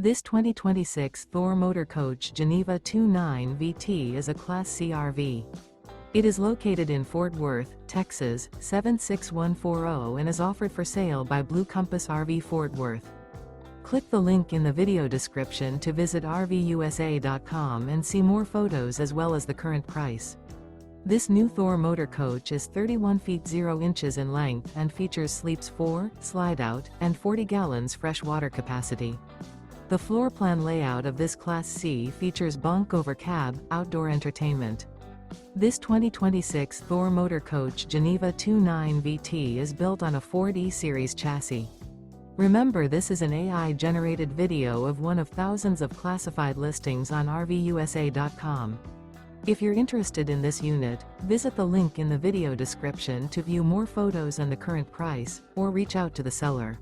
This 2026 Thor Motor Coach Geneva 29 VT is a Class C RV. It is located in Fort Worth, Texas, 76140 and is offered for sale by Blue Compass RV Fort Worth. Click the link in the video description to visit RVUSA.com and see more photos as well as the current price. This new Thor Motor Coach is 31 feet 0 inches in length and features sleeps 4, slide-out, and 40 gallons fresh water capacity. The floor plan layout of this Class C features bunk over cab, outdoor entertainment. This 2026 Thor Motor Coach Geneva 29 VT is built on a Ford E-Series chassis. Remember, this is an AI-generated video of one of thousands of classified listings on RVUSA.com. If you're interested in this unit, visit the link in the video description to view more photos and the current price, or reach out to the seller.